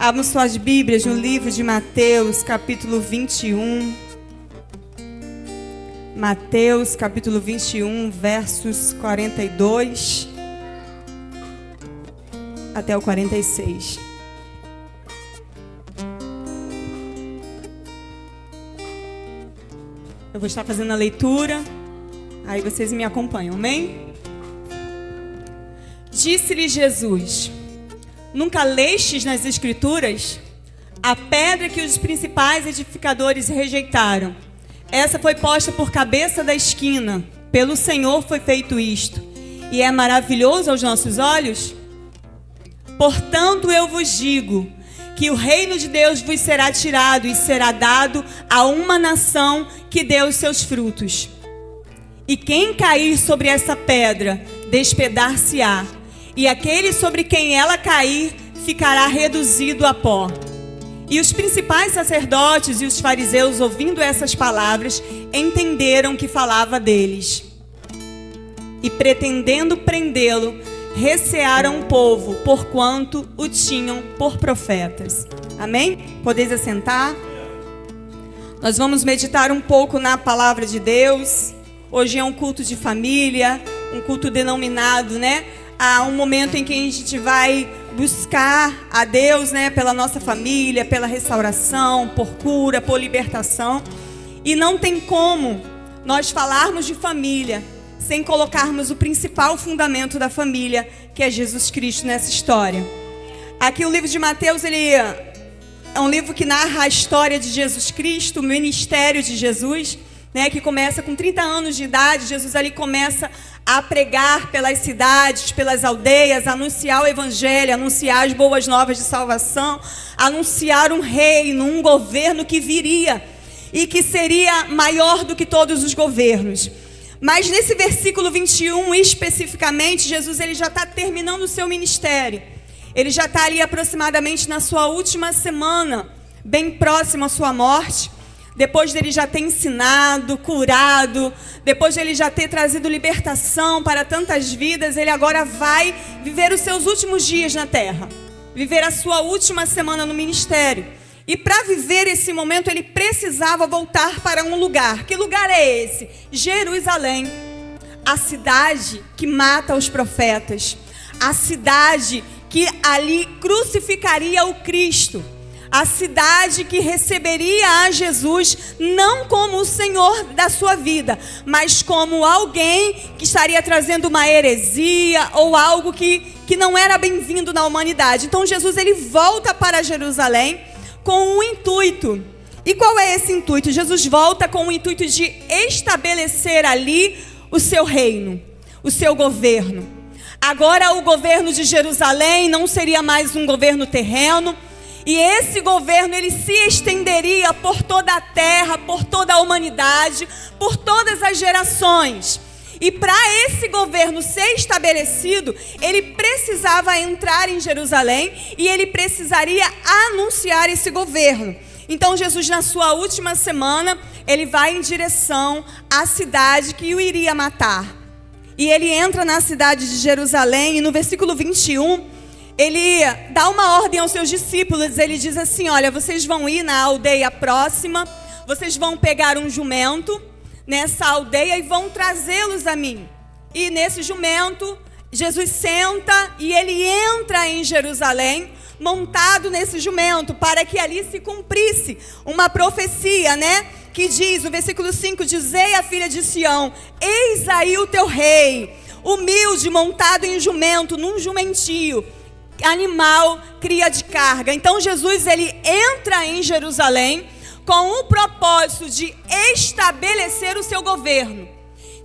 Abram suas Bíblias no livro de Mateus, capítulo 21. Mateus, capítulo 21, versos 42 até o 46. Eu vou estar fazendo a leitura, aí vocês me acompanham, amém? Disse-lhe Jesus: nunca lestes nas Escrituras? A pedra que os principais edificadores rejeitaram, essa foi posta por cabeça da esquina. Pelo Senhor foi feito isto, e é maravilhoso aos nossos olhos? Portanto, eu vos digo que o reino de Deus vos será tirado e será dado a uma nação que dê os seus frutos. E quem cair sobre essa pedra, despedar-se-á, e aquele sobre quem ela cair, ficará reduzido a pó. E os principais sacerdotes e os fariseus, ouvindo essas palavras, entenderam que falava deles. E pretendendo prendê-lo, recearam o povo, porquanto o tinham por profetas. Amém? Podeis assentar? Nós vamos meditar um pouco na palavra de Deus. Hoje é um culto de família, um culto denominado, Há um momento em que a gente vai buscar a Deus, pela nossa família, pela restauração, por cura, por libertação. E não tem como nós falarmos de família sem colocarmos o principal fundamento da família, que é Jesus Cristo nessa história. Aqui o livro de Mateus, ele é um livro que narra a história de Jesus Cristo, o ministério de Jesus, que começa com 30 anos de idade. Jesus ali começa a pregar pelas cidades, pelas aldeias, anunciar o evangelho, anunciar as boas novas de salvação, anunciar um reino, um governo que viria e que seria maior do que todos os governos. Mas nesse versículo 21, especificamente, Jesus ele já está terminando o seu ministério. Ele já está ali aproximadamente na sua última semana, bem próximo à sua morte. Depois dele já ter ensinado, curado, depois de ele já ter trazido libertação para tantas vidas, ele agora vai viver os seus últimos dias na terra, viver a sua última semana no ministério. E para viver esse momento, ele precisava voltar para um lugar. Que lugar é esse? Jerusalém, a cidade que mata os profetas, a cidade que ali crucificaria o Cristo, a cidade que receberia a Jesus não como o Senhor da sua vida, mas como alguém que estaria trazendo uma heresia ou algo que não era bem-vindo na humanidade. Então Jesus ele volta para Jerusalém com um intuito. E qual é esse intuito? Jesus volta com o intuito de estabelecer ali o seu reino, o seu governo. Agora o governo de Jerusalém não seria mais um governo terreno, e esse governo ele se estenderia por toda a terra, por toda a humanidade, por todas as gerações. E para esse governo ser estabelecido, ele precisava entrar em Jerusalém e ele precisaria anunciar esse governo. Então Jesus, na sua última semana, ele vai em direção à cidade que o iria matar. E ele entra na cidade de Jerusalém e no versículo 21, ele dá uma ordem aos seus discípulos. Ele diz assim: olha, vocês vão ir na aldeia próxima, vocês vão pegar um jumento nessa aldeia e vão trazê-los a mim. E nesse jumento, Jesus senta e ele entra em Jerusalém montado nesse jumento, para que ali se cumprisse uma profecia, que diz, o versículo 5, dizei à filha de Sião: eis aí o teu rei, humilde, montado em jumento, num jumentio, animal, cria de carga. Então Jesus ele entra em Jerusalém com o propósito de estabelecer o seu governo,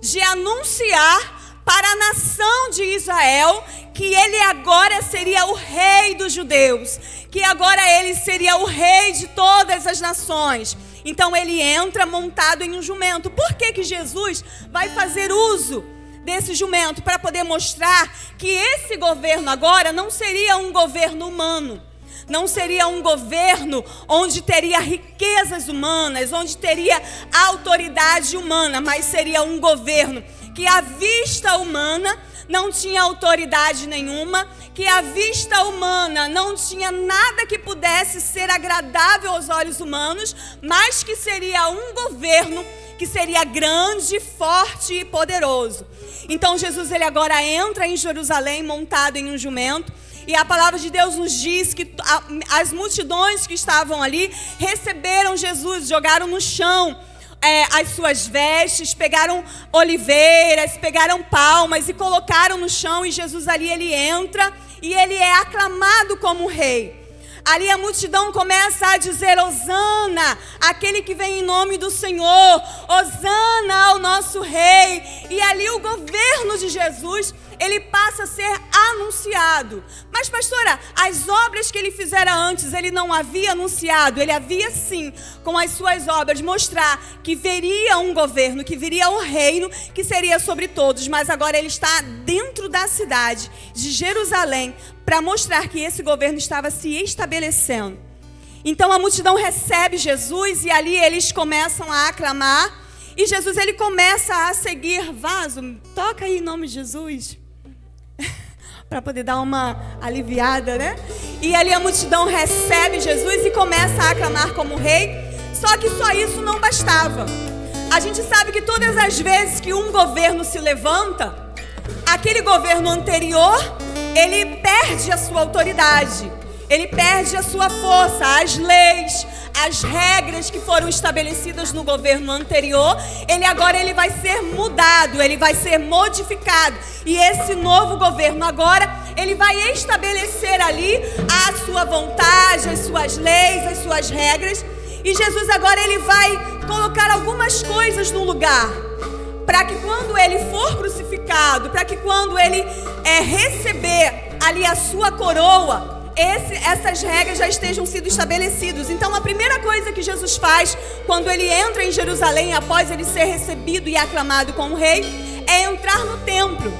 de anunciar para a nação de Israel que ele agora seria o rei dos judeus, que agora ele seria o rei de todas as nações. Então ele entra montado em um jumento. Por que Jesus vai fazer uso desse jumento? Para poder mostrar que esse governo agora não seria um governo humano, Não seria um governo onde teria riquezas humanas, onde teria autoridade humana, mas seria um governo que à vista humana não tinha autoridade nenhuma, que à vista humana não tinha nada que pudesse ser agradável aos olhos humanos, mas que seria um governo que seria grande, forte e poderoso. Então Jesus ele agora entra em Jerusalém montado em um jumento. E a palavra de Deus nos diz que as multidões que estavam ali receberam Jesus, jogaram no chão as suas vestes, pegaram oliveiras, pegaram palmas e colocaram no chão. E Jesus ali ele entra e ele é aclamado como rei. Ali a multidão começa a dizer: Hosana, aquele que vem em nome do Senhor, Hosana ao nosso rei. E ali o governo de Jesus, ele passa a ser anunciado. Mas pastora, as obras que ele fizera antes, ele não havia anunciado. Ele havia sim, com as suas obras, mostrar que viria um governo, que viria um reino, que seria sobre todos. Mas agora ele está dentro da cidade de Jerusalém, para mostrar que esse governo estava se estabelecendo. Então a multidão recebe Jesus e ali eles começam a aclamar. E Jesus ele começa a seguir. Vaso, toca aí em nome de Jesus. Para poder dar uma aliviada, né? E ali a multidão recebe Jesus e começa a aclamar como rei. Só que só isso não bastava. A gente sabe que todas as vezes que um governo se levanta, aquele governo anterior, ele perde a sua autoridade, ele perde a sua força, as leis, as regras que foram estabelecidas no governo anterior, ele vai ser mudado, ele vai ser modificado. E esse novo governo agora, ele vai estabelecer ali a sua vontade, as suas leis, as suas regras. E Jesus agora ele vai colocar algumas coisas no lugar, para que quando ele for crucificado, para que quando ele receber ali a sua coroa, essas regras já estejam sido estabelecidas. Então a primeira coisa que Jesus faz quando ele entra em Jerusalém, após ele ser recebido e aclamado como rei, é entrar no templo.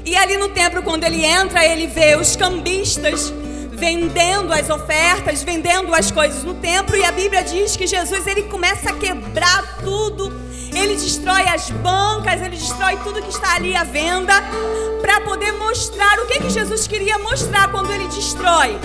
E ali no templo, quando ele entra, ele vê os cambistas vendendo as ofertas, vendendo as coisas no templo. E a Bíblia diz que Jesus ele começa a quebrar tudo. Ele destrói as bancas, ele destrói tudo que está ali à venda, para poder mostrar o que Jesus queria mostrar quando ele destrói.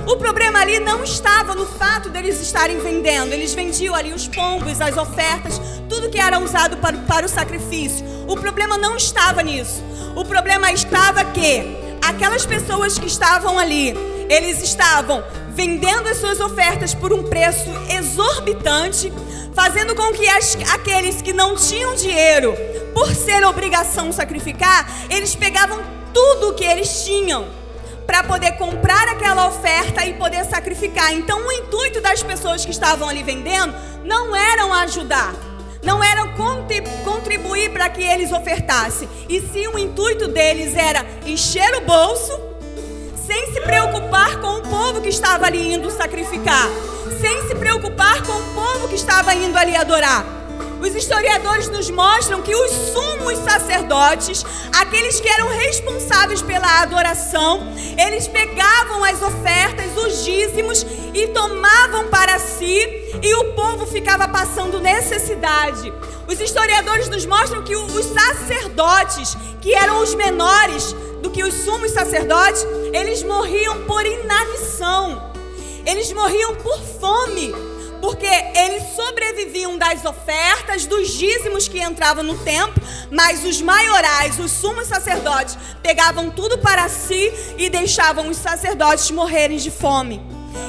O problema ali não estava no fato deles estarem vendendo. Eles vendiam ali os pombos, as ofertas, tudo que era usado para o sacrifício. O problema não estava nisso. O problema estava que aquelas pessoas que estavam ali, eles estavam vendendo as suas ofertas por um preço exorbitante, fazendo com que aqueles que não tinham dinheiro, por ser obrigação sacrificar, eles pegavam tudo o que eles tinham para poder comprar aquela oferta e poder sacrificar. Então o intuito das pessoas que estavam ali vendendo não eram ajudar, não era contribuir para que eles ofertassem, e sim o intuito deles era encher o bolso, sem se preocupar com o povo que estava ali indo sacrificar, sem se preocupar com o povo que estava indo ali adorar. Os historiadores nos mostram que os sumos sacerdotes, aqueles que eram responsáveis pela adoração, eles pegavam as ofertas, os dízimos e tomavam para si, e o povo ficava passando necessidade. Os historiadores nos mostram que os sacerdotes, que eram os menores do que os sumos sacerdotes, eles morriam por inanição, eles morriam por fome, porque eles sobreviviam das ofertas, dos dízimos que entravam no templo, mas os maiorais, os sumos sacerdotes, pegavam tudo para si e deixavam os sacerdotes morrerem de fome.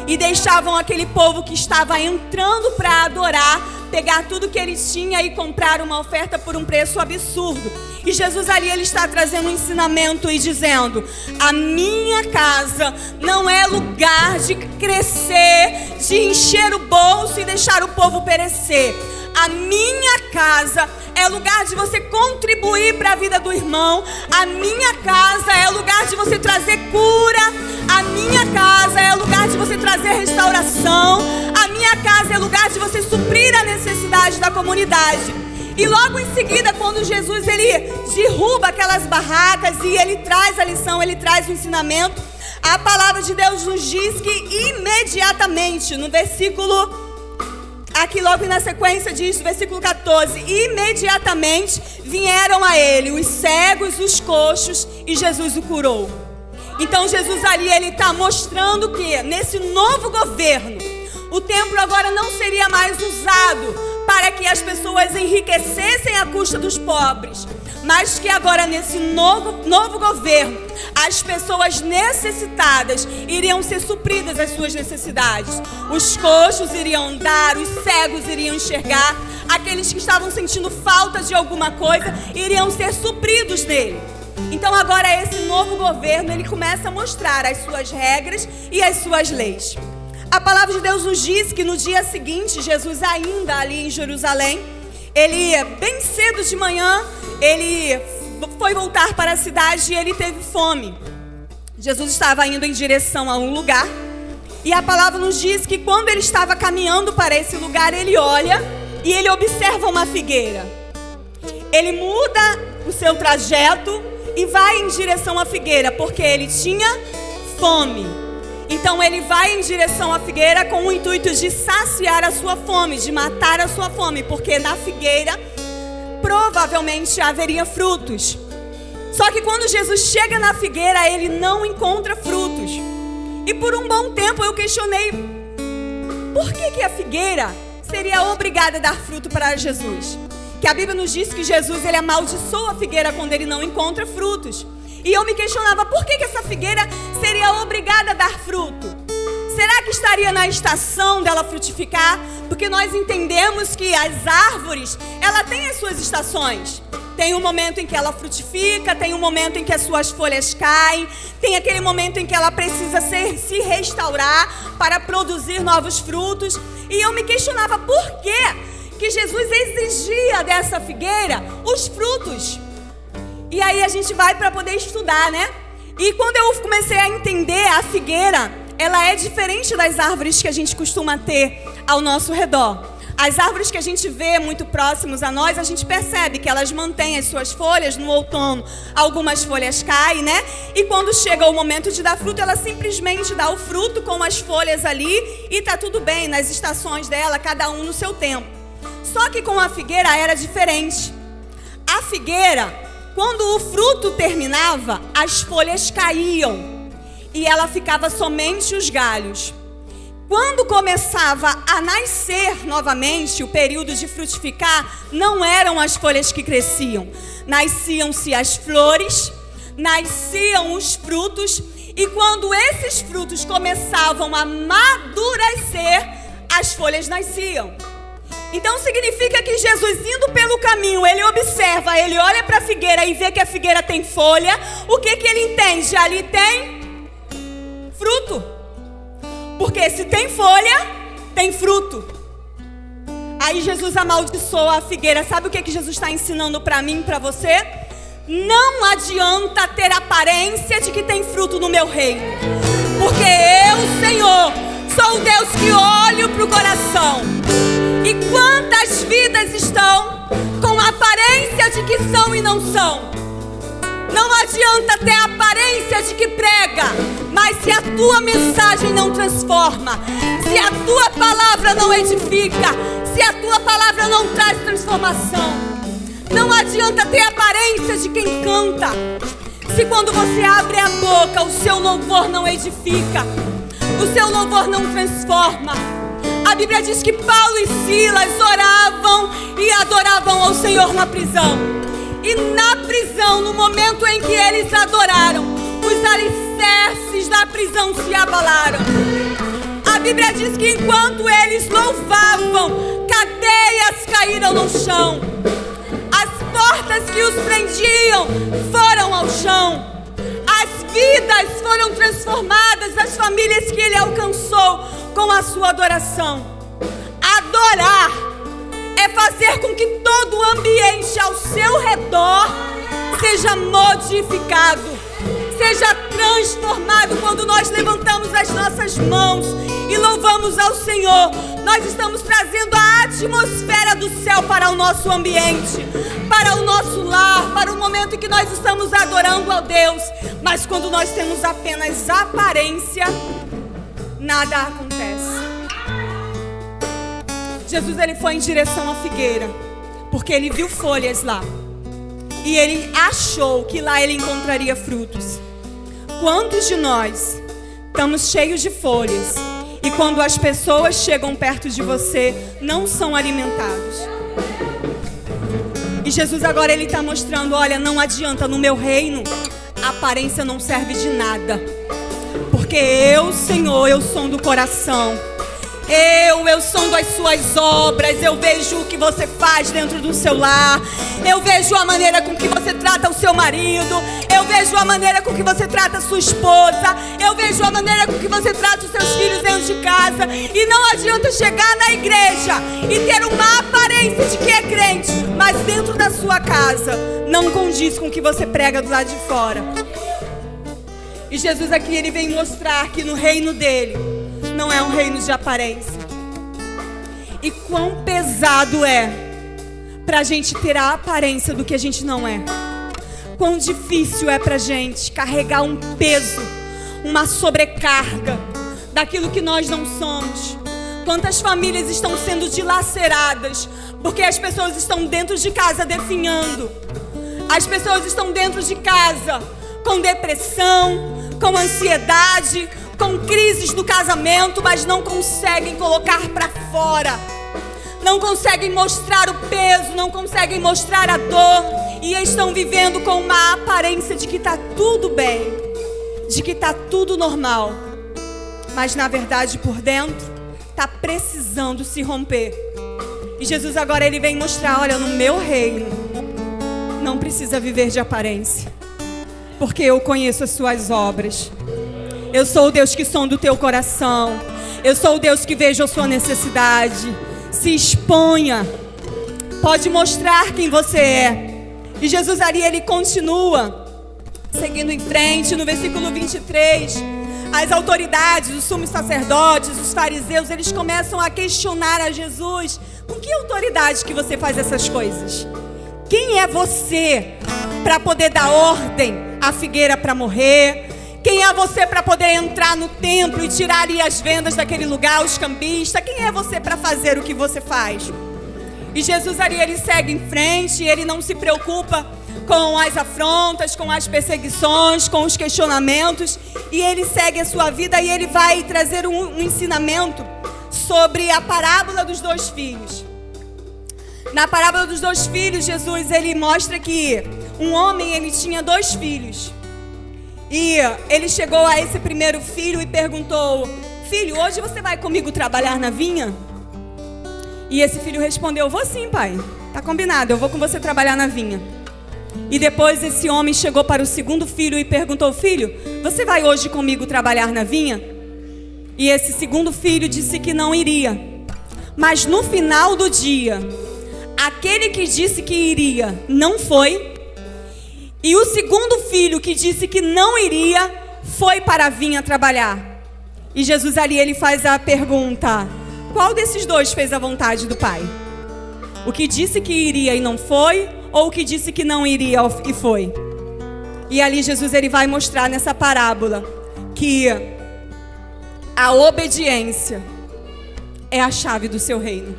E deixavam aquele povo que estava entrando para adorar, pegar tudo que eles tinham e comprar uma oferta por um preço absurdo. E Jesus ali, ele está trazendo um ensinamento e dizendo: a minha casa não é lugar de crescer, de encher o bolso e deixar o povo perecer. A minha casa é lugar de você contribuir para a vida do irmão. A minha casa é lugar de você trazer cura. A minha casa é lugar de você trazer restauração. A minha casa é lugar de você suprir a necessidade da comunidade. E logo em seguida, quando Jesus ele derruba aquelas barracas e ele traz a lição, ele traz o ensinamento, A palavra de Deus nos diz que imediatamente, no versículo, aqui logo na sequência diz, no versículo 14, imediatamente vieram a ele os cegos, os coxos, e Jesus o curou. Então Jesus ali, ele está mostrando que nesse novo governo, o templo agora não seria mais usado para que as pessoas enriquecessem à custa dos pobres, mas que agora nesse novo governo, as pessoas necessitadas iriam ser supridas as suas necessidades. Os coxos iriam andar, os cegos iriam enxergar, aqueles que estavam sentindo falta de alguma coisa iriam ser supridos nele. Então agora esse novo governo, ele começa a mostrar as suas regras e as suas leis. A palavra de Deus nos diz que no dia seguinte, Jesus ainda ali em Jerusalém, ele bem cedo de manhã, ele foi voltar para a cidade e ele teve fome. Jesus estava indo em direção a um lugar e a palavra nos diz que quando ele estava caminhando para esse lugar, ele olha e ele observa uma figueira. Ele muda o seu trajeto e vai em direção à figueira porque ele tinha fome. Então ele vai em direção à figueira com o intuito de saciar a sua fome, de matar a sua fome, porque na figueira provavelmente haveria frutos. Só que quando Jesus chega na figueira, ele não encontra frutos. E por um bom tempo eu questionei, por que a figueira seria obrigada a dar fruto para Jesus? Que a Bíblia nos diz que Jesus, ele amaldiçoa a figueira quando ele não encontra frutos. E eu me questionava, por que essa figueira seria obrigada a dar fruto? Será que estaria na estação dela frutificar? Porque nós entendemos que as árvores, ela tem as suas estações. Tem um momento em que ela frutifica, tem um momento em que as suas folhas caem, tem aquele momento em que ela precisa se restaurar para produzir novos frutos. E eu me questionava, por que Jesus exigia dessa figueira os frutos? E aí a gente vai para poder estudar, né? E quando eu comecei a entender, a figueira, ela é diferente das árvores que a gente costuma ter ao nosso redor. As árvores que a gente vê muito próximos a nós, a gente percebe que elas mantêm as suas folhas no outono. Algumas folhas caem, né? E quando chega o momento de dar fruto, ela simplesmente dá o fruto com as folhas ali e tá tudo bem, nas estações dela, cada um no seu tempo. Só que com a figueira era diferente. A figueira, quando o fruto terminava, as folhas caíam e ela ficava somente os galhos. Quando começava a nascer novamente, o período de frutificar, não eram as folhas que cresciam. Nasciam-se as flores, nasciam os frutos, e quando esses frutos começavam a amadurecer, as folhas nasciam. Então significa que Jesus, indo pelo caminho, ele observa, ele olha para a figueira e vê que a figueira tem folha. O que ele entende? Ali tem fruto. Porque se tem folha, tem fruto. Aí Jesus amaldiçoa a figueira. Sabe o que Jesus está ensinando para mim e para você? Não adianta ter aparência de que tem fruto no meu reino. Porque eu, Senhor, sou o Deus que olho para o coração. E quantas vidas estão com aparência de que são e não são? Não adianta ter aparência de que prega, mas se a tua mensagem não transforma, se a tua palavra não edifica, se a tua palavra não traz transformação, não adianta ter aparência de quem canta, se quando você abre a boca o seu louvor não edifica, o seu louvor não transforma. A Bíblia diz que Paulo e Silas oravam e adoravam ao Senhor na prisão. E na prisão, no momento em que eles adoraram, os alicerces da prisão se abalaram. A Bíblia diz que enquanto eles louvavam, cadeias caíram no chão. As portas que os prendiam foram ao chão. As vidas foram transformadas, as famílias que ele alcançou com a sua adoração. Adorar é fazer com que todo o ambiente ao seu redor seja modificado, seja transformado quando nós levantamos as nossas mãos e louvamos ao Senhor. Nós estamos trazendo a atmosfera do céu para o nosso ambiente, para o nosso lar, para o momento em que nós estamos adorando ao Deus. Mas quando nós temos apenas aparência, nada acontece. Jesus, ele foi em direção à figueira, porque ele viu folhas lá. E ele achou que lá ele encontraria frutos. Quantos de nós estamos cheios de folhas e quando as pessoas chegam perto de você, não são alimentados? E Jesus agora ele está mostrando, olha, não adianta, no meu reino a aparência não serve de nada. Porque eu, Senhor, eu sondo o coração. Eu sondo as suas obras. Eu vejo o que você faz dentro do seu lar. Eu vejo a maneira com que você trata o seu marido. Eu vejo a maneira com que você trata a sua esposa. Eu vejo a maneira com que você trata os seus filhos dentro de casa. E não adianta chegar na igreja e ter uma aparência de que é crente, mas dentro da sua casa não condiz com o que você prega do lado de fora. E Jesus aqui ele vem mostrar que no reino dele não é um reino de aparência. E quão pesado é pra gente ter a aparência do que a gente não é. Quão difícil é pra gente carregar um peso, uma sobrecarga daquilo que nós não somos. Quantas famílias estão sendo dilaceradas porque as pessoas estão dentro de casa definhando. As pessoas estão dentro de casa com depressão, com ansiedade, com crises no casamento, mas não conseguem colocar para fora. Não conseguem mostrar o peso, não conseguem mostrar a dor. E estão vivendo com uma aparência de que está tudo bem, de que está tudo normal. Mas na verdade por dentro está precisando se romper. E Jesus agora ele vem mostrar, olha, no meu reino não precisa viver de aparência, porque eu conheço as suas obras. Eu sou o Deus que sonda o teu coração. Eu sou o Deus que vejo a sua necessidade. Se exponha. Pode mostrar quem você é. E Jesus ali, ele continua seguindo em frente. No versículo 23, as autoridades, os sumos sacerdotes, os fariseus, eles começam a questionar a Jesus. Com que autoridade que você faz essas coisas? Quem é você para poder dar ordem à figueira para morrer? Quem é você para poder entrar no templo e tirar ali as vendas daquele lugar, os cambistas? Quem é você para fazer o que você faz? E Jesus ali, ele segue em frente, ele não se preocupa com as afrontas, com as perseguições, com os questionamentos. E ele segue a sua vida e ele vai trazer um ensinamento sobre a parábola dos dois filhos. Na parábola dos dois filhos, Jesus ele mostra que um homem ele tinha dois filhos. E ele chegou a esse primeiro filho e perguntou: filho, hoje você vai comigo trabalhar na vinha? E esse filho respondeu: vou sim, pai, tá combinado, eu vou com você trabalhar na vinha. E depois esse homem chegou para o segundo filho e perguntou: filho, você vai hoje comigo trabalhar na vinha? E esse segundo filho disse que não iria. Mas no final do dia, aquele que disse que iria não foi, e o segundo filho que disse que não iria foi para a vinha trabalhar. E Jesus ali ele faz a pergunta: qual desses dois fez a vontade do Pai? O que disse que iria e não foi, ou o que disse que não iria e foi? E ali Jesus ele vai mostrar nessa parábola que a obediência é a chave do seu reino.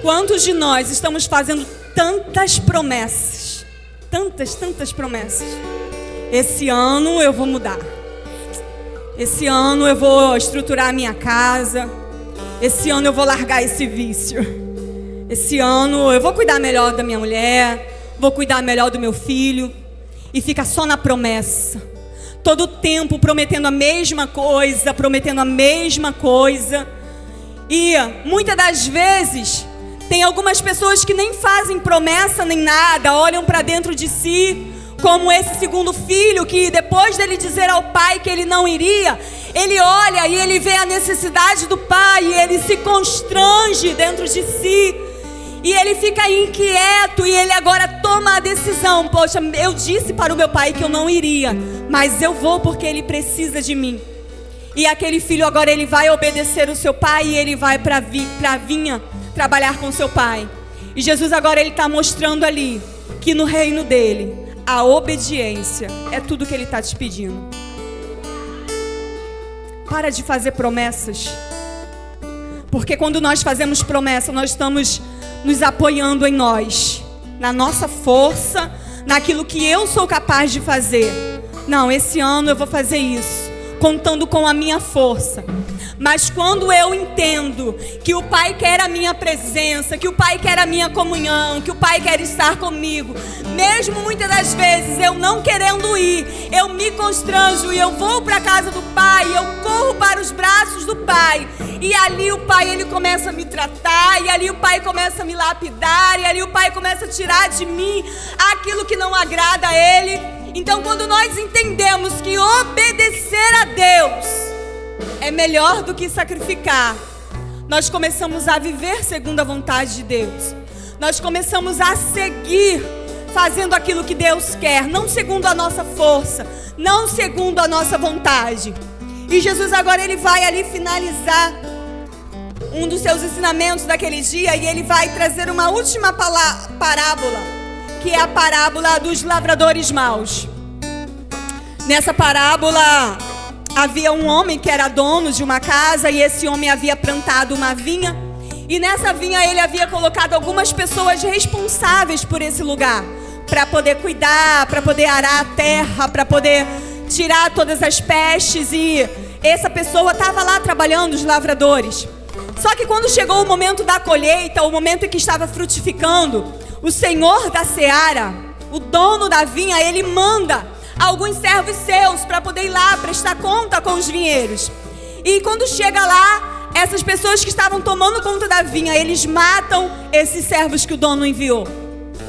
Quantos de nós estamos fazendo tantas promessas, tantas promessas? Esse ano eu vou mudar. Esse ano eu vou estruturar a minha casa. Esse ano eu vou largar esse vício. Esse ano eu vou cuidar melhor da minha mulher, vou cuidar melhor do meu filho. E fica só na promessa. Todo tempo prometendo a mesma coisa, prometendo a mesma coisa. E muitas das vezes tem algumas pessoas que nem fazem promessa nem nada, olham para dentro de si, como esse segundo filho que depois dele dizer ao pai que ele não iria, ele olha e ele vê a necessidade do pai e ele se constrange dentro de si. E ele fica inquieto e ele agora toma a decisão. Poxa, eu disse para o meu pai que eu não iria, mas eu vou porque ele precisa de mim. E aquele filho agora ele vai obedecer o seu pai e ele vai para a vinha trabalhar com seu pai. E Jesus agora ele está mostrando ali que no reino dele a obediência é tudo que ele está te pedindo. Para de fazer promessas. Porque quando nós fazemos promessa, nós estamos nos apoiando em nós, na nossa força, naquilo que eu sou capaz de fazer. Não, esse ano eu vou fazer isso, contando com a minha força. Mas quando eu entendo que o Pai quer a minha presença, que o Pai quer a minha comunhão, que o Pai quer estar comigo, mesmo muitas das vezes eu não querendo ir, eu me constranjo e eu vou para a casa do Pai, eu corro para os braços do Pai, e ali o Pai ele começa a me tratar, e ali o Pai começa a me lapidar, e ali o Pai começa a tirar de mim aquilo que não agrada a Ele. Então quando nós entendemos que obedecer a Deus é melhor do que sacrificar, nós começamos a viver segundo a vontade de Deus. Nós começamos a seguir fazendo aquilo que Deus quer, não segundo a nossa força, não segundo a nossa vontade. E Jesus agora ele vai ali finalizar um dos seus ensinamentos daquele dia, e ele vai trazer uma última parábola, que é a parábola dos lavradores maus. Nessa parábola havia um homem que era dono de uma casa, e esse homem havia plantado uma vinha, e nessa vinha ele havia colocado algumas pessoas responsáveis por esse lugar, para poder cuidar, para poder arar a terra, para poder tirar todas as pestes, e essa pessoa estava lá trabalhando, os lavradores. Só que quando chegou o momento da colheita, o momento em que estava frutificando, o senhor da seara, o dono da vinha, ele manda alguns servos seus para poder ir lá prestar conta com os vinheiros. E quando chega lá, essas pessoas que estavam tomando conta da vinha, eles matam esses servos que o dono enviou.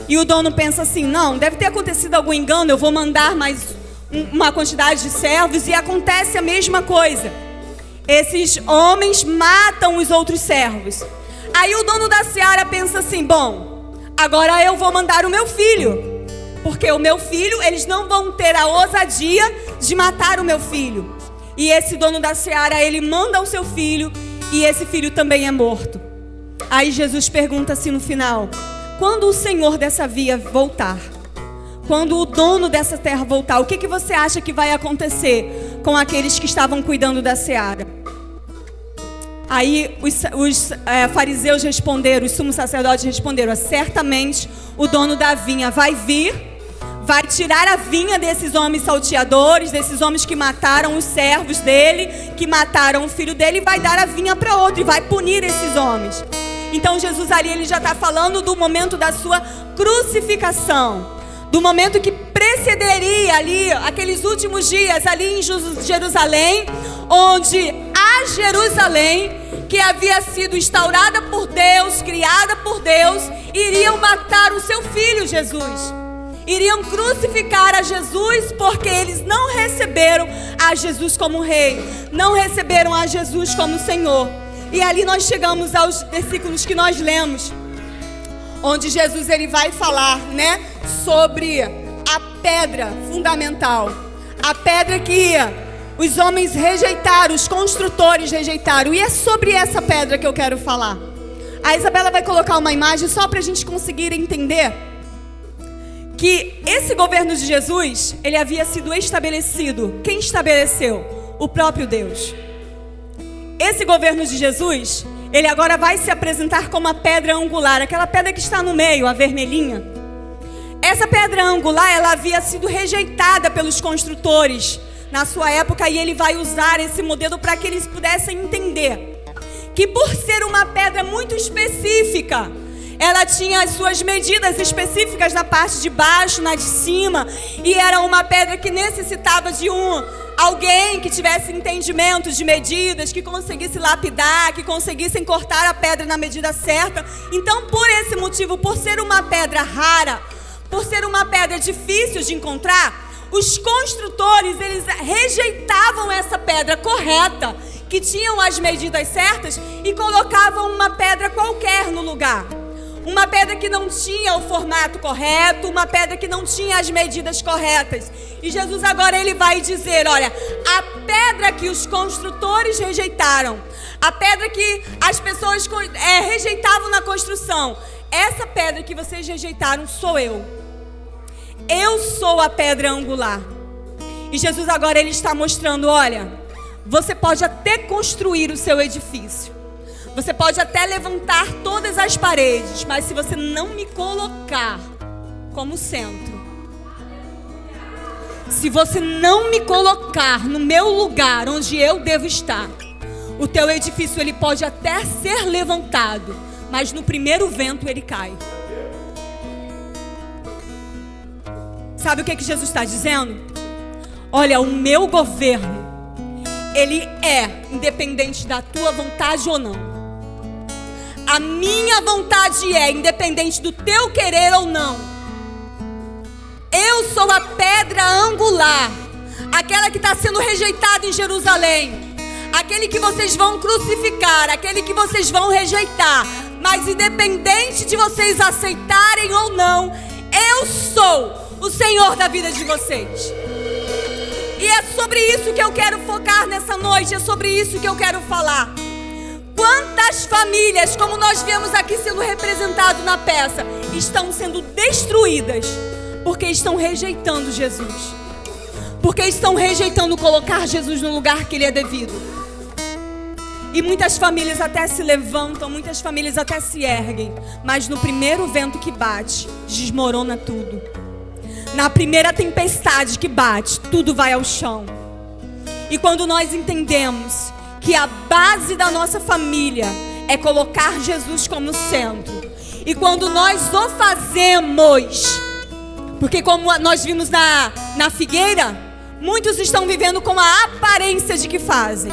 E o dono pensa assim: não, deve ter acontecido algum engano, eu vou mandar mais uma quantidade de servos. E acontece a mesma coisa. Esses homens matam os outros servos. Aí o dono da seara pensa assim: bom, agora eu vou mandar o meu filho, porque o meu filho, eles não vão ter a ousadia de matar o meu filho. E esse dono da seara, ele manda o seu filho, e esse filho também é morto. Aí Jesus pergunta assim no final: quando o senhor dessa via voltar, quando o dono dessa terra voltar, o que você acha que vai acontecer com aqueles que estavam cuidando da seara? Aí os fariseus responderam, os sumos sacerdotes responderam: certamente o dono da vinha vai vir, vai tirar a vinha desses homens salteadores, desses homens que mataram os servos dele, que mataram o filho dele, e vai dar a vinha para outro, e vai punir esses homens. Então Jesus ali, ele já está falando do momento da sua crucificação, do momento que precederia ali, aqueles últimos dias ali em Jerusalém, onde a Jerusalém, que havia sido instaurada por Deus, criada por Deus, iriam matar o seu filho Jesus. Iriam crucificar a Jesus, porque eles não receberam a Jesus como rei, não receberam a Jesus como Senhor. E ali nós chegamos aos versículos que nós lemos, onde Jesus ele vai falar, né, sobre a pedra fundamental, a pedra que os homens rejeitaram, os construtores rejeitaram. E é sobre essa pedra que eu quero falar. A Isabela vai colocar uma imagem só para a gente conseguir entender que esse governo de Jesus, ele havia sido estabelecido. Quem estabeleceu? O próprio Deus. Esse governo de Jesus, ele agora vai se apresentar como a pedra angular, aquela pedra que está no meio, a vermelhinha. Essa pedra angular, ela havia sido rejeitada pelos construtores na sua época, e ele vai usar esse modelo para que eles pudessem entender que, por ser uma pedra muito específica, ela tinha as suas medidas específicas na parte de baixo, na de cima, e era uma pedra que necessitava de alguém que tivesse entendimento de medidas, que conseguisse lapidar, que conseguissem cortar a pedra na medida certa. Então, por esse motivo, por ser uma pedra rara, por ser uma pedra difícil de encontrar, os construtores, eles rejeitavam essa pedra correta, que tinham as medidas certas, e colocavam uma pedra qualquer no lugar. Uma pedra que não tinha o formato correto, uma pedra que não tinha as medidas corretas. E Jesus agora ele vai dizer, olha, a pedra que os construtores rejeitaram, a pedra que as pessoas rejeitavam na construção, essa pedra que vocês rejeitaram sou eu. Eu sou a pedra angular. E Jesus agora ele está mostrando, olha, você pode até construir o seu edifício. Você pode até levantar todas as paredes, mas se você não me colocar como centro, se você não me colocar no meu lugar onde eu devo estar, o teu edifício ele pode até ser levantado, mas no primeiro vento ele cai. Sabe o que Jesus está dizendo? Olha, o meu governo, ele é independente da tua vontade ou não. A minha vontade é independente do teu querer ou não. Eu sou a pedra angular, aquela que está sendo rejeitada em Jerusalém, aquele que vocês vão crucificar, aquele que vocês vão rejeitar. Mas independente de vocês aceitarem ou não, eu sou o Senhor da vida de vocês. E é sobre isso que eu quero focar nessa noite, é sobre isso que eu quero falar. Quantas famílias, como nós vemos aqui sendo representado na peça, estão sendo destruídas porque estão rejeitando Jesus, porque estão rejeitando colocar Jesus no lugar que ele é devido. E muitas famílias até se levantam, muitas famílias até se erguem, mas no primeiro vento que bate, desmorona tudo. Na primeira tempestade que bate, tudo vai ao chão. E quando nós entendemos que a base da nossa família é colocar Jesus como centro, e quando nós o fazemos, porque como nós vimos na figueira, muitos estão vivendo com a aparência de que fazem,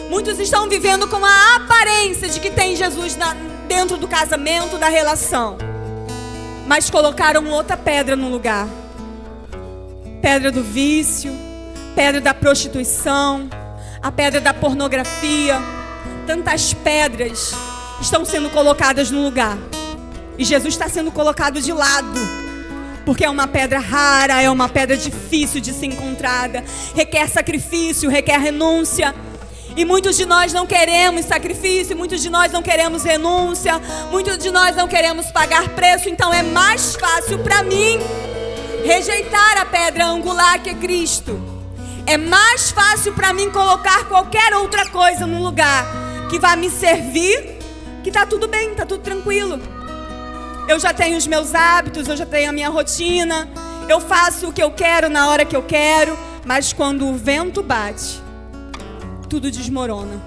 muitos estão vivendo com a aparência de que tem Jesus dentro do casamento, da relação, mas colocaram outra pedra no lugar. Pedra do vício, pedra da prostituição, a pedra da pornografia. Tantas pedras estão sendo colocadas no lugar, e Jesus está sendo colocado de lado, porque é uma pedra rara, é uma pedra difícil de ser encontrada, requer sacrifício, requer renúncia. E muitos de nós não queremos sacrifício, muitos de nós não queremos renúncia, muitos de nós não queremos pagar preço. Então é mais fácil para mim rejeitar a pedra angular que é Cristo. É mais fácil para mim colocar qualquer outra coisa no lugar que vai me servir, que está tudo bem, está tudo tranquilo. Eu já tenho os meus hábitos, eu já tenho a minha rotina, eu faço o que eu quero na hora que eu quero, mas quando o vento bate, tudo desmorona.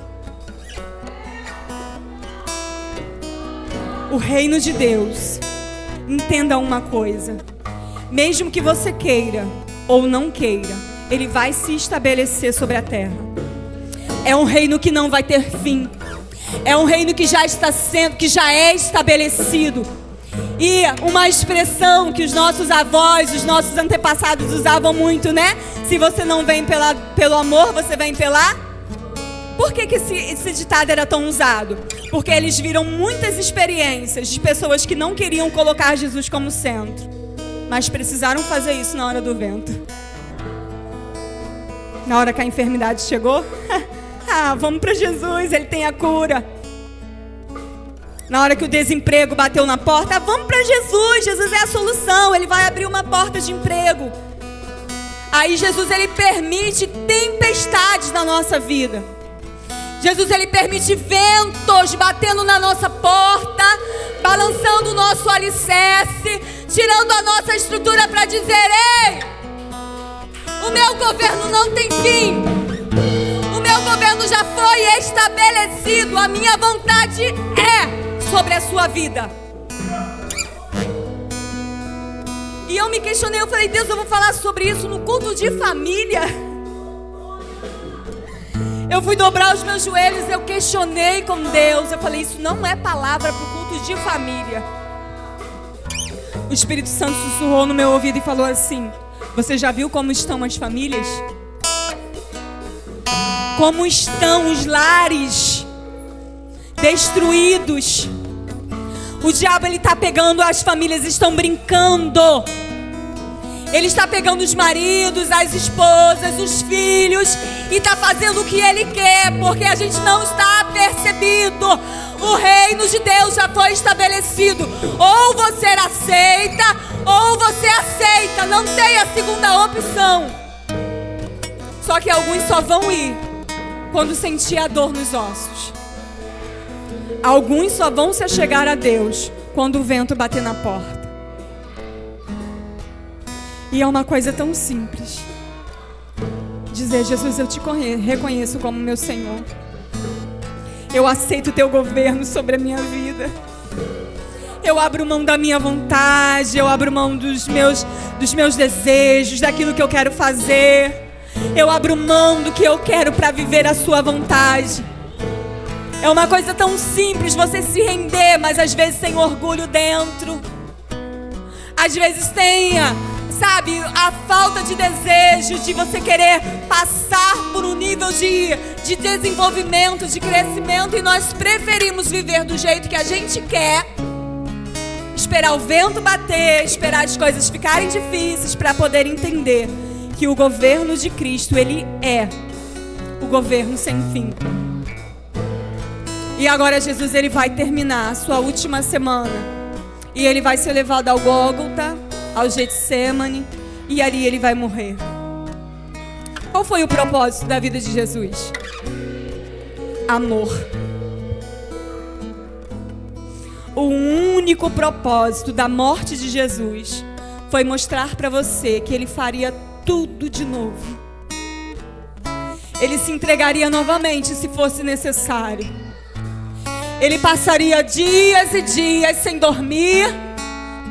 O reino de Deus, entenda uma coisa, mesmo que você queira ou não queira, ele vai se estabelecer sobre a terra. É um reino que não vai ter fim. É um reino que já está sendo, que já é estabelecido. E uma expressão que os nossos avós, os nossos antepassados usavam muito, né? Se você não vem pelo amor, você vem pela... Por que esse ditado era tão usado? Porque eles viram muitas experiências de pessoas que não queriam colocar Jesus como centro, mas precisaram fazer isso na hora do vento. Na hora que a enfermidade chegou, vamos para Jesus, ele tem a cura. Na hora que o desemprego bateu na porta, vamos para Jesus, Jesus é a solução, ele vai abrir uma porta de emprego. Aí Jesus, ele permite tempestades na nossa vida. Jesus, ele permite ventos batendo na nossa porta, balançando o nosso alicerce, tirando a nossa estrutura para dizer: ei, o meu governo não tem fim. O meu governo já foi estabelecido. A minha vontade é sobre a sua vida. E eu me questionei, eu falei: Deus, eu vou falar sobre isso no culto de família? Eu fui dobrar os meus joelhos, eu questionei com Deus. Eu falei: isso não é palavra para o culto de família. O Espírito Santo sussurrou no meu ouvido e falou assim: você já viu como estão as famílias? Como estão os lares destruídos? O diabo, ele está pegando, as famílias estão brincando. Ele está pegando os maridos, as esposas, os filhos e está fazendo o que ele quer, porque a gente não está percebido. O reino de Deus já foi estabelecido. Ou você aceita, ou você aceita. Não tem a segunda opção. Só que alguns só vão ir quando sentir a dor nos ossos. Alguns só vão se achegar a Deus quando o vento bater na porta. E é uma coisa tão simples. Dizer: Jesus, eu te reconheço como meu Senhor. Eu aceito o teu governo sobre a minha vida. Eu abro mão da minha vontade. Eu abro mão dos meus desejos, daquilo que eu quero fazer. Eu abro mão do que eu quero para viver a sua vontade. É uma coisa tão simples você se render, mas às vezes tem orgulho dentro. Às vezes tem, sabe, a falta de desejo de você querer passar por um nível de desenvolvimento, de crescimento. E nós preferimos viver do jeito que a gente quer. Esperar o vento bater, esperar as coisas ficarem difíceis para poder entender que o governo de Cristo, ele é o governo sem fim. E agora Jesus, ele vai terminar a sua última semana. E ele vai ser levado ao Gólgota, ao Getsemane, e ali ele vai morrer. Qual foi o propósito da vida de Jesus? Amor. O único propósito da morte de Jesus foi mostrar para você que ele faria tudo de novo. Ele se entregaria novamente se fosse necessário. Ele passaria dias e dias sem dormir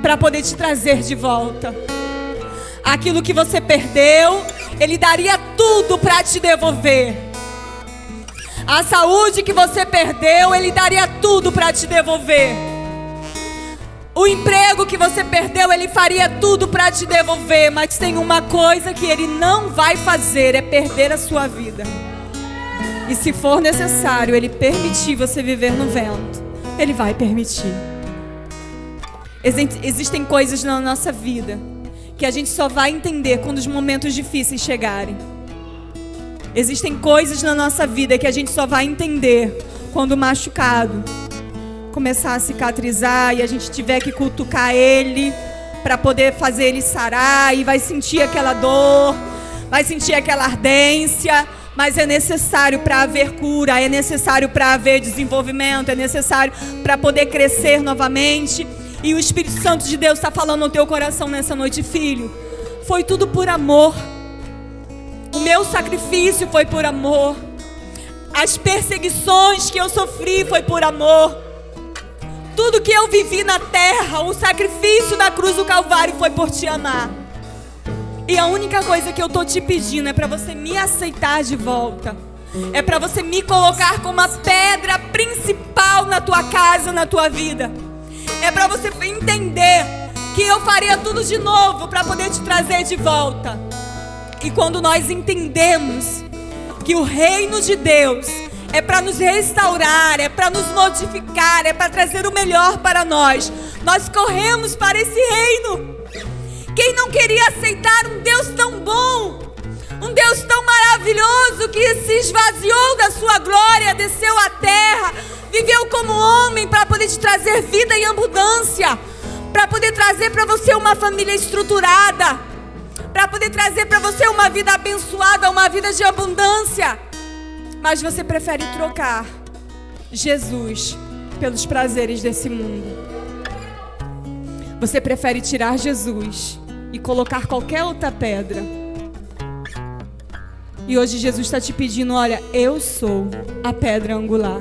para poder te trazer de volta. Aquilo que você perdeu, ele daria tudo para te devolver. A saúde que você perdeu, ele daria tudo para te devolver. O emprego que você perdeu, ele faria tudo para te devolver. Mas tem uma coisa que ele não vai fazer, é perder a sua vida. E se for necessário ele permitir você viver no vento, ele vai permitir. Existem coisas na nossa vida que a gente só vai entender quando os momentos difíceis chegarem. Existem coisas na nossa vida que a gente só vai entender quando o machucado começar a cicatrizar e a gente tiver que cutucar ele para poder fazer ele sarar, e vai sentir aquela dor, vai sentir aquela ardência. Mas é necessário para haver cura, é necessário para haver desenvolvimento, é necessário para poder crescer novamente. E o Espírito Santo de Deus está falando no teu coração nessa noite: filho, foi tudo por amor. O meu sacrifício foi por amor. As perseguições que eu sofri foi por amor. Tudo que eu vivi na terra, o sacrifício da cruz do Calvário foi por te amar. E a única coisa que eu tô te pedindo é para você me aceitar de volta. É para você me colocar como a pedra principal na tua casa, na tua vida. É para você entender que eu faria tudo de novo para poder te trazer de volta. E quando nós entendemos que o reino de Deus é para nos restaurar, é para nos modificar, é para trazer o melhor para nós, nós corremos para esse reino. Quem não queria aceitar um Deus tão bom, um Deus tão maravilhoso, que se esvaziou da sua glória, desceu à terra, viveu como homem para poder te trazer vida em abundância, para poder trazer para você uma família estruturada, para poder trazer para você uma vida abençoada, uma vida de abundância. Mas você prefere trocar Jesus pelos prazeres desse mundo. Você prefere tirar Jesus e colocar qualquer outra pedra. E hoje Jesus está te pedindo: olha, eu sou a pedra angular.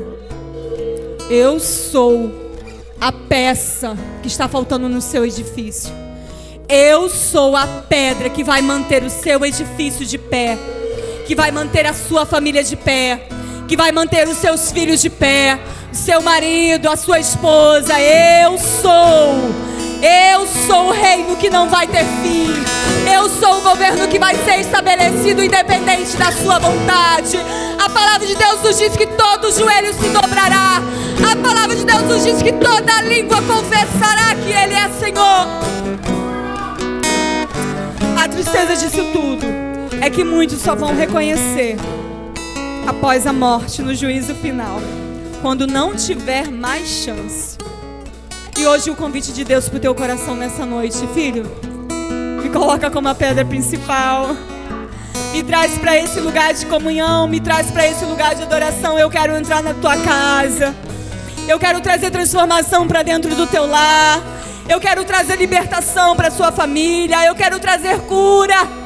Eu sou a peça que está faltando no seu edifício. Eu sou a pedra que vai manter o seu edifício de pé, que vai manter a sua família de pé, que vai manter os seus filhos de pé, o seu marido, a sua esposa. Eu sou o reino que não vai ter fim. Eu sou o governo que vai ser estabelecido independente da sua vontade. A palavra de Deus nos diz que todo joelho se dobrará. A palavra de Deus nos diz que toda língua confessará que Ele é Senhor. A tristeza disso tudo é que muitos só vão reconhecer após a morte, no juízo final, quando não tiver mais chance. E hoje o convite de Deus para o teu coração nessa noite: filho, me coloca como a pedra principal, me traz para esse lugar de comunhão, me traz para esse lugar de adoração. Eu quero entrar na tua casa, eu quero trazer transformação para dentro do teu lar, eu quero trazer libertação para a sua família, eu quero trazer cura.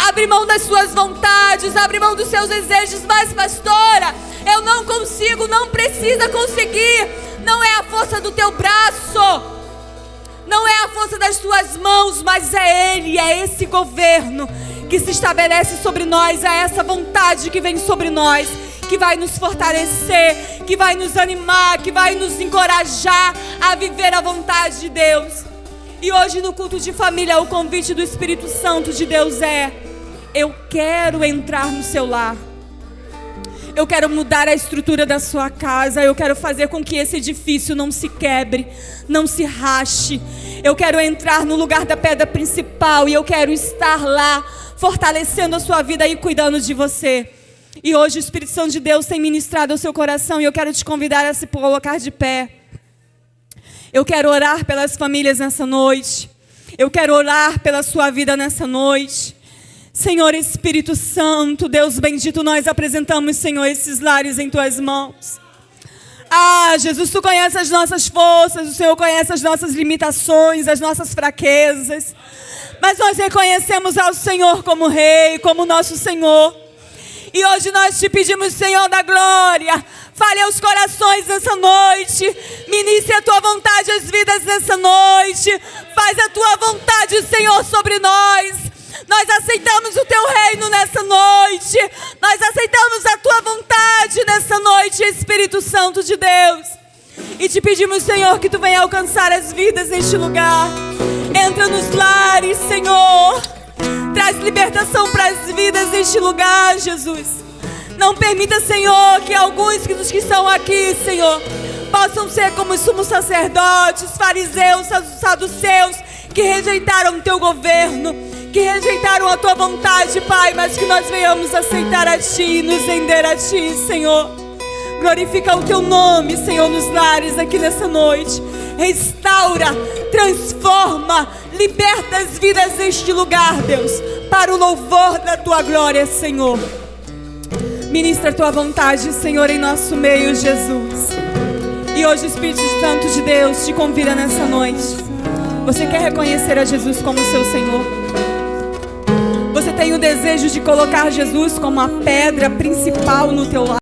Abre mão das suas vontades, abre mão dos seus desejos. Mas pastora, eu não consigo, não precisa conseguir. Não é a força do teu braço, não é a força das tuas mãos, mas é Ele, é esse governo que se estabelece sobre nós, é essa vontade que vem sobre nós, que vai nos fortalecer, que vai nos animar, que vai nos encorajar a viver a vontade de Deus. E hoje no culto de família, o convite do Espírito Santo de Deus é: eu quero entrar no seu lar, eu quero mudar a estrutura da sua casa, eu quero fazer com que esse edifício não se quebre, não se rache. Eu quero entrar no lugar da pedra principal e eu quero estar lá, fortalecendo a sua vida e cuidando de você. E hoje o Espírito Santo de Deus tem ministrado ao seu coração e eu quero te convidar a se colocar de pé. Eu quero orar pelas famílias nessa noite. Eu quero orar pela sua vida nessa noite. Senhor Espírito Santo, Deus bendito, nós apresentamos, Senhor, esses lares em tuas mãos. Ah, Jesus, tu conheces as nossas forças, o Senhor conhece as nossas limitações, as nossas fraquezas. Mas nós reconhecemos ao Senhor como Rei, como nosso Senhor. E hoje nós te pedimos, Senhor da glória, fale aos corações nessa noite, ministre a tua vontade às vidas nessa noite, faz a tua vontade, Senhor, sobre nós. Nós aceitamos o teu reino nessa noite, nós aceitamos a tua vontade nessa noite, Espírito Santo de Deus. E te pedimos, Senhor, que tu venha alcançar as vidas neste lugar. Entra nos lares, Senhor. Traz libertação para as vidas neste lugar, Jesus. Não permita, Senhor, que alguns dos que estão aqui, Senhor, possam ser como os sumos sacerdotes, fariseus, saduceus, que rejeitaram o teu governo, que rejeitaram a tua vontade, Pai, mas que nós venhamos aceitar a Ti e nos render a Ti, Senhor. Glorifica o teu nome, Senhor, nos lares aqui nessa noite. Restaura, transforma, liberta as vidas neste lugar, Deus, para o louvor da tua glória, Senhor. Ministra a tua vontade, Senhor, em nosso meio, Jesus. E hoje o Espírito Santo de Deus te convida nessa noite. Você quer reconhecer a Jesus como seu Senhor? Você tem o desejo de colocar Jesus como a pedra principal no teu lar?